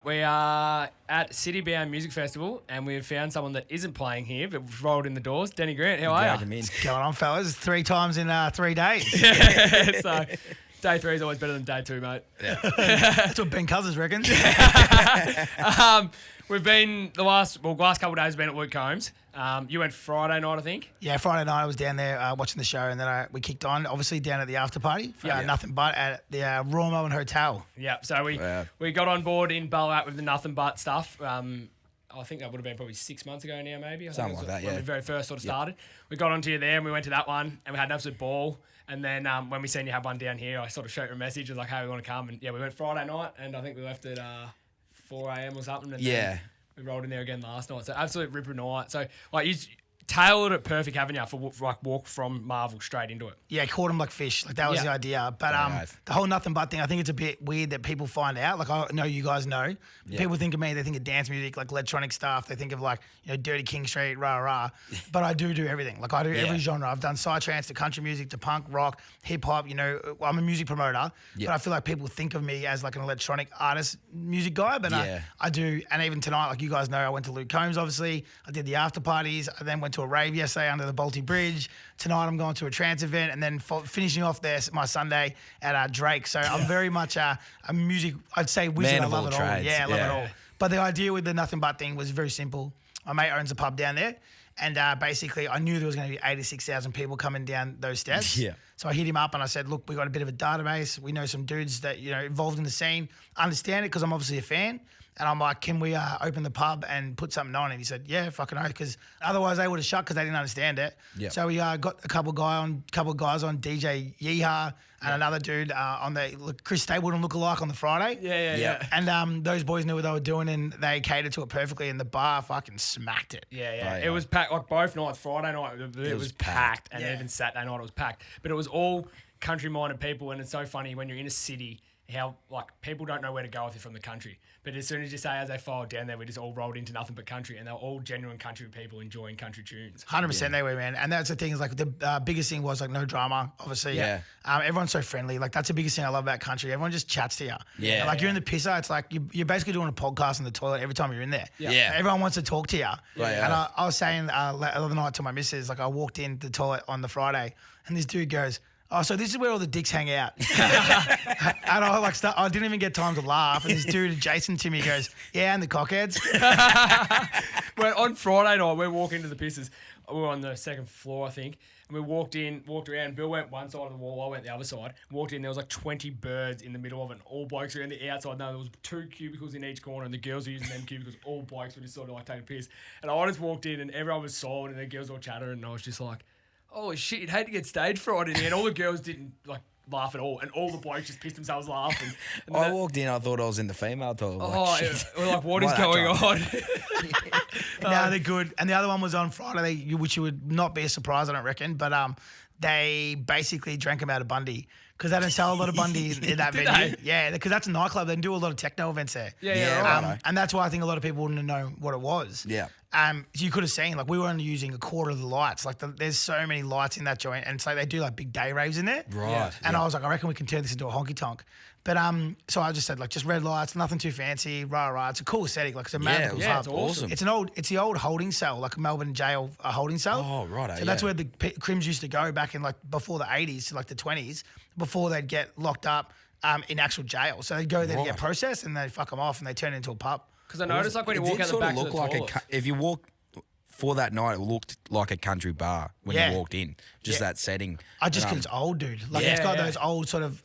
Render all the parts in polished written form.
We are at City Bound Music Festival, and we've found someone that isn't playing here, but we've rolled in the doors. Denny Grant, how are you? What's going on, fellas? 3 times in 3 days. Yeah, so day 3 is always better than day 2, mate. Yeah. That's what Ben Cousins reckons. We've been last couple of days. We've been at Luke Combs. You went Friday night, I think. Yeah, Friday night I was down there watching the show, and then we kicked on, obviously down at the after party for Nothing But at the Royal Melbourne Hotel. Yeah, so we got on board in Ballarat with the Nothing But stuff. I think that would have been probably 6 months ago now, maybe. Something like that, when we very first sort of started. We got onto you there, and we went to that one, and we had an absolute ball. And then when we seen you have one down here, I sort of shot you a message. I was like, hey, we want to come. And yeah, we went Friday night, and I think we left at 4 a.m. or something. And then we rolled in there again last night. So absolute ripper night. So like you tailored it perfect, haven't you, for like walk from Marvel straight into it. Yeah, caught them like fish. Like that was the idea. But the whole Nothing But thing, I think it's a bit weird that people find out. Like I know you guys know. Yeah. People think of me, they think of dance music, like electronic stuff. They think of like, Dirty King Street, rah rah. But I do everything. Like I do every genre. I've done psytrance to country music to punk, rock, hip hop. I'm a music promoter. But I feel like people think of me as like an electronic artist music guy. But I do. And even tonight, like you guys know, I went to Luke Combs, obviously. I did the after parties. I then went to a rave yesterday under the Balti Bridge. Tonight I'm going to a trance event, and then finishing off there my Sunday at Drake. So I'm very much a music, I'd say, wizard. Man I of love all it trades. all. Yeah, I love it all. But the idea with the Nothing But thing was very simple. My mate owns a pub down there, and basically I knew there was going to be 86,000 people coming down those steps. Yeah. So I hit him up and I said, look, we got a bit of a database. We know some dudes that, involved in the scene, understand it because I'm obviously a fan. And I'm like, can we open the pub and put something on? And he said, yeah, fucking oath, because otherwise they would have shut because they didn't understand it. Yep. So we got a couple of guys on DJ Yeehaw and another dude on the Chris Stapleton lookalike on the Friday. Yeah. And those boys knew what they were doing, and they catered to it perfectly, and the bar fucking smacked it. Yeah. It was packed. Like both nights, Friday night it was packed, and even Saturday night it was packed. But it was all country-minded people, and it's so funny when you're in a city how like people don't know where to go if you're from the country. But as soon as you say, as they filed down there, we just all rolled into Nothing But country, and they were all genuine country people enjoying country tunes. 100% they were, man. And that's the thing, is like the biggest thing was like no drama, obviously. Yeah. Everyone's so friendly. Like that's the biggest thing I love about country. Everyone just chats to you. Yeah. And, like you're in the pisser, it's like you're basically doing a podcast in the toilet every time you're in there. Yeah. Everyone wants to talk to you. Yeah. And I was saying the other night to my missus, like I walked in the toilet on the Friday, and this dude goes, oh, so this is where all the dicks hang out. And I didn't even get time to laugh. And this dude adjacent to me goes, yeah, and the cockheads. Well, on Friday night, we're walking to the pisses. We were on the second floor, I think. And we walked around. Bill went one side of the wall, I went the other side. Walked in, there was like 20 birds in the middle of it. And all blokes were on the outside. No, there was 2 cubicles in each corner, and the girls were using them cubicles. All blokes were just sort of like taking a piss. And I just walked in, and everyone was silent, and the girls all chattering, and I was just like, oh shit, you'd hate to get stage fright in here. And all the girls didn't like laugh at all, and all the blokes just pissed themselves laughing. And I walked in, I thought I was in the female toilet. We're like, what is going on? No, they're good. And the other one was on Friday, which you would not be a surprise, I don't reckon. But they basically drank them out of Bundy, because they don't sell a lot of Bundy in that venue. Yeah, because that's a nightclub. They do a lot of techno events there. Yeah. And that's why I think a lot of people wouldn't know what it was. Yeah. You could have seen, like, we were only using a quarter of the lights. Like, there's so many lights in that joint, and so they do like big day raves in there. Right. And I was like, I reckon we can turn this into a honky tonk. But so I just said, like, just red lights, nothing too fancy, rah. It's a cool aesthetic, like it's a magical hub. It's awesome. It's the old holding cell, like a Melbourne jail holding cell. Oh, right. So that's where the crims used to go back in like before the 80s to like the 20s, before they'd get locked up in actual jail. So they'd go there to get processed, and they'd fuck them off, and they turn it into a pub. Because I noticed, like, when you walk out the back of the toilet. If you walk for that night, it looked like a country bar when you walked in. Just that setting. Because it's old, dude. Like, it's got those old sort of,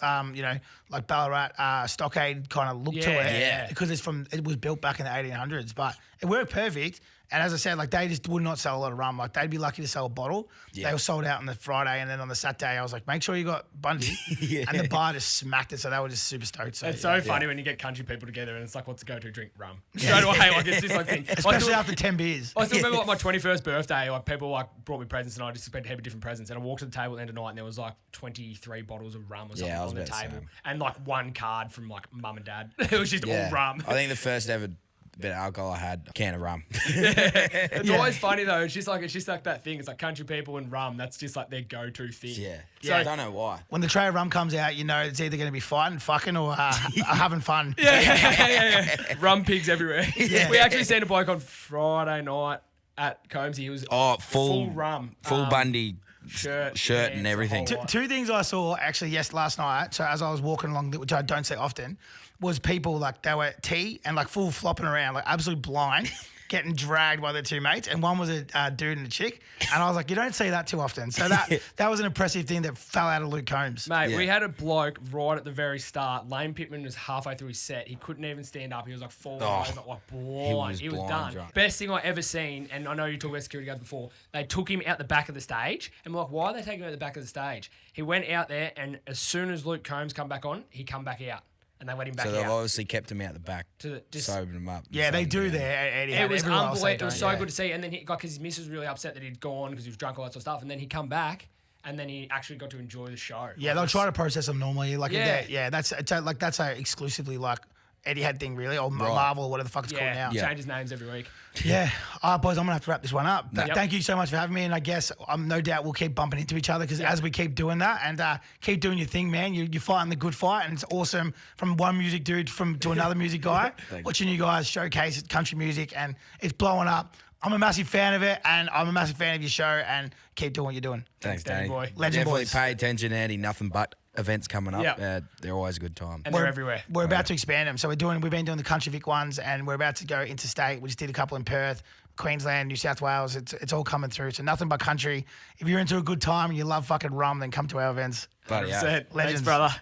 like Ballarat stockade kind of look to it. Yeah. Because it was built back in the 1800s. But it worked perfect. And as I said, like, they just would not sell a lot of rum. Like, they'd be lucky to sell a bottle. Yeah. They were sold out on the Friday, and then on the Saturday, I was like, make sure you got Bundy. And the bar just smacked it, so they were just super stoked. So, it's so funny when you get country people together, and it's like, what's the go-to drink? Rum. Straight away, like, it's just like thing. Especially after 10 beers. I still remember, like, my 21st birthday, like, people, like, brought me presents, and I just spent heavy different presents. And I walked to the table at the end of the night, and there was, like, 23 bottles of rum or something on the table. And, like, one card from, like, mum and dad. It was just all rum. I think the first ever bit of alcohol I had, a can of rum. It's always funny though. It's just like that thing. It's like country people and rum. That's just like their go-to thing. Yeah. Yeah. I don't know why. When the tray of rum comes out, you know it's either going to be fighting, fucking, or having fun. Yeah. Rum pigs everywhere. Yeah. We actually seen a bloke on Friday night at Combsy. He was full rum, full Bundy shirt and pants, everything. the whole lot. Two things I saw actually last night. So as I was walking along, which I don't see often, was people like they were tea and like full flopping around, like absolutely blind, getting dragged by their two mates. And one was a dude and a chick. And I was like, you don't see that too often. So that was an impressive thing that fell out of Luke Combs. Mate, Yeah. we had a bloke right at the very start. Lane Pittman was halfway through his set. He couldn't even stand up. He was like falling over, like blind. He was blind, done. right. Best thing I ever seen, and I know you talked about security guards before, they took him out the back of the stage. And we're like, why are they taking him out the back of the stage? He went out there, and as soon as Luke Combs come back on, he come back out. And they let him back So out. they've obviously kept him out the back To just- sobered him up. Yeah, they do there, Eddie. It was Everyone else they unbelievable. It was don't, so good to see. And then he got, because his missus was really upset that he'd gone because he was drunk, all that sort of stuff. And then he come back, and then he actually got to enjoy the show. Yeah, they'll try to process them normally. Like, Yeah. that's a exclusively like Eddie had thing really, or Marvel or whatever the fuck it's called now. Yeah, changes names every week. Yeah. All right, boys, I'm going to have to wrap this one up. But Yep. thank you so much for having me. And I guess no doubt we'll keep bumping into each other because as we keep doing that and keep doing your thing, man, you're fighting the good fight. And it's awesome from one music dude to another music guy, watching you guys showcase country music and it's blowing up. I'm a massive fan of it and I'm a massive fan of your show and keep doing what you're doing. Thanks, Danny Danny. boy. Legend Definitely boys. pay attention, Andy. Nothing but events coming up. Yeah. They're always a good time. And they're everywhere. We're about to expand them. So we've been doing the Country Vic ones and we're about to go interstate. We just did a couple in Perth, Queensland, New South Wales. It's all coming through. So nothing but country. If you're into a good time and you love fucking rum, then come to our events. Bloody hell. Thanks, Legends. brother.